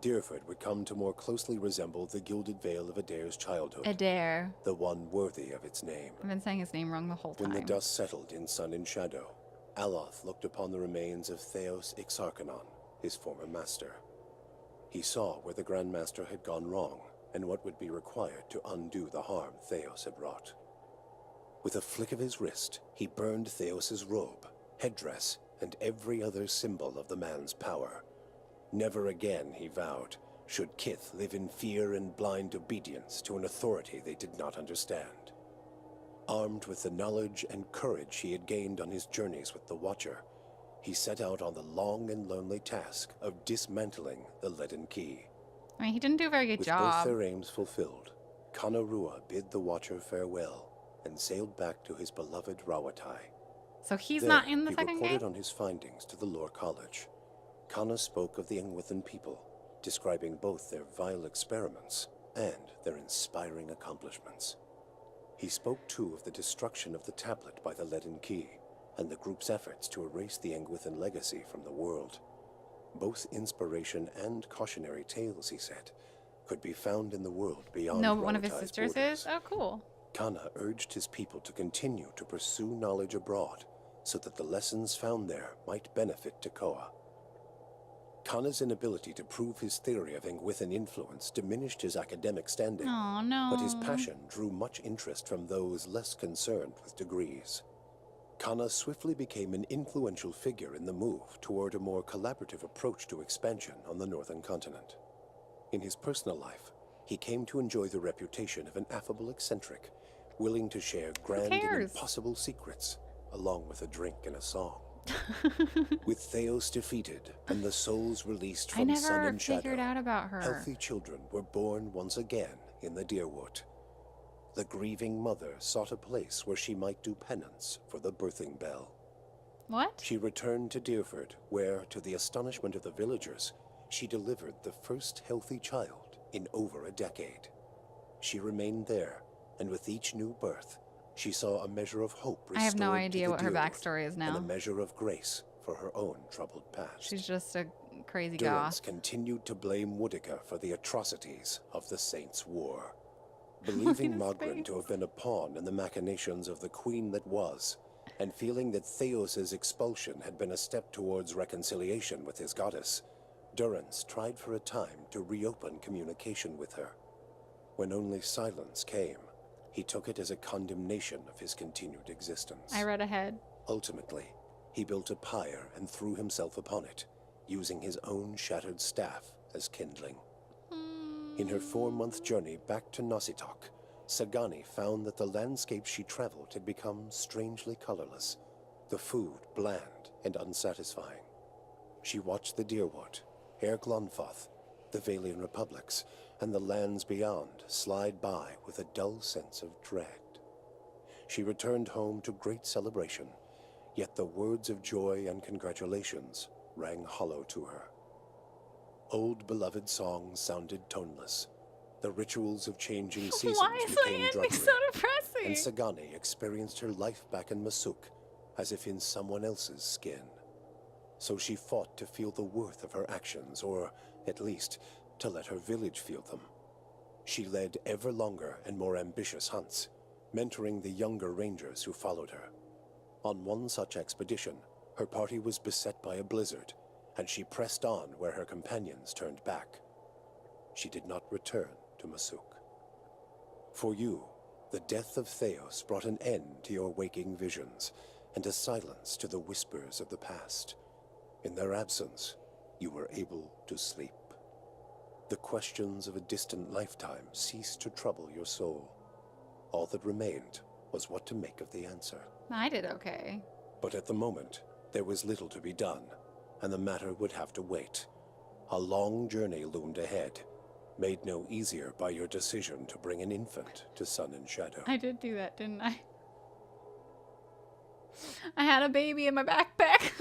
Speaker 7: Deerford would come to more closely resemble the gilded veil of Adair's childhood,
Speaker 1: Adair.
Speaker 7: the one worthy of its name.
Speaker 1: I've been saying his name wrong the whole time.
Speaker 7: When the dust settled in Sun and Shadow, Aloth looked upon the remains of Theos Ixarchanon, his former master. He saw where the Grandmaster had gone wrong, and what would be required to undo the harm Theos had wrought. With a flick of his wrist, he burned Theos's robe, headdress, and every other symbol of the man's power. Never again, he vowed, should Kith live in fear and blind obedience to an authority they did not understand. Armed with the knowledge and courage he had gained on his journeys with the Watcher, he set out on the long and lonely task of dismantling the Leaden Key.
Speaker 1: I mean, he didn't do a very good
Speaker 7: With
Speaker 1: job.
Speaker 7: both their aims fulfilled, Kanarua bid the Watcher farewell and sailed back to his beloved Rawatai.
Speaker 1: So he's
Speaker 7: There,
Speaker 1: not in the
Speaker 7: he
Speaker 1: second
Speaker 7: reported
Speaker 1: game?
Speaker 7: on his findings to the Lore College. Kana spoke of the Engwithan people, describing both their vile experiments and their inspiring accomplishments. He spoke too of the destruction of the tablet by the Leaden Key, and the group's efforts to erase the Engwithan legacy from the world. Both inspiration and cautionary tales, he said, could be found in the world beyond
Speaker 1: No, one of his
Speaker 7: Rawatai's
Speaker 1: sisters
Speaker 7: borders.
Speaker 1: is? Oh, cool.
Speaker 7: Kana urged his people to continue to pursue knowledge abroad, so that the lessons found there might benefit Tekoa. Kana's inability to prove his theory of Engwithan influence diminished his academic standing,
Speaker 1: Oh, no.
Speaker 7: but his passion drew much interest from those less concerned with degrees. Kana swiftly became an influential figure in the move toward a more collaborative approach to expansion on the northern continent. In his personal life, he came to enjoy the reputation of an affable eccentric, willing to share grand and
Speaker 1: cares?
Speaker 7: impossible secrets, along with a drink and a song. With Theos defeated and the souls released
Speaker 1: I
Speaker 7: from Sun
Speaker 1: never
Speaker 7: and Shadow,
Speaker 1: figured out about her.
Speaker 7: healthy children were born once again in the Deerwood. The grieving mother sought a place where she might do penance for the birthing bell.
Speaker 1: What?
Speaker 7: She returned to Deerford, where, to the astonishment of the villagers, she delivered the first healthy child in over a decade. She remained there, and with each new birth, she saw a measure of hope restored
Speaker 1: I have no
Speaker 7: to
Speaker 1: idea
Speaker 7: the
Speaker 1: what her
Speaker 7: Deerwood,
Speaker 1: backstory is
Speaker 7: and a
Speaker 1: now.
Speaker 7: measure of grace for her own troubled past.
Speaker 1: She's just a crazy
Speaker 7: Durrance
Speaker 1: goth.
Speaker 7: continued to blame Woodica for the atrocities of the Saints' War. Believing
Speaker 1: his
Speaker 7: Magrin to
Speaker 1: face.
Speaker 7: have been a pawn in the machinations of the Queen that was, and feeling that Theos's expulsion had been a step towards reconciliation with his goddess, Durrance tried for a time to reopen communication with her. When only silence came, he took it as a condemnation of his continued existence.
Speaker 1: I read ahead.
Speaker 7: Ultimately, he built a pyre and threw himself upon it, using his own shattered staff as kindling. In her 4-month journey back to Nositoc, Sagani found that the landscape she traveled had become strangely colorless, the food bland and unsatisfying. She watched the Deerwood, Air Glonfoth, the Valian Republics, and the lands beyond slide by with a dull sense of dread. She returned home to great celebration, yet the words of joy and congratulations rang hollow to her. Old beloved songs sounded toneless. The rituals of changing seasons
Speaker 1: Why is the
Speaker 7: became
Speaker 1: ending
Speaker 7: drudgery,
Speaker 1: so depressing?
Speaker 7: and Sagani experienced her life back in Masuk as if in someone else's skin. So she fought to feel the worth of her actions, or, at least, to let her village feel them. She led ever longer and more ambitious hunts, mentoring the younger rangers who followed her. On one such expedition, her party was beset by a blizzard, and she pressed on where her companions turned back. She did not return to Masuk. For you, the death of Theos brought an end to your waking visions, and a silence to the whispers of the past. In their absence, you were able to sleep. The questions of a distant lifetime ceased to trouble your soul. All that remained was what to make of the answer.
Speaker 1: I did okay.
Speaker 7: But at the moment, there was little to be done, and the matter would have to wait. A long journey loomed ahead, made no easier by your decision to bring an infant to Sun and Shadow.
Speaker 1: I did do that, didn't I? I had a baby in my backpack.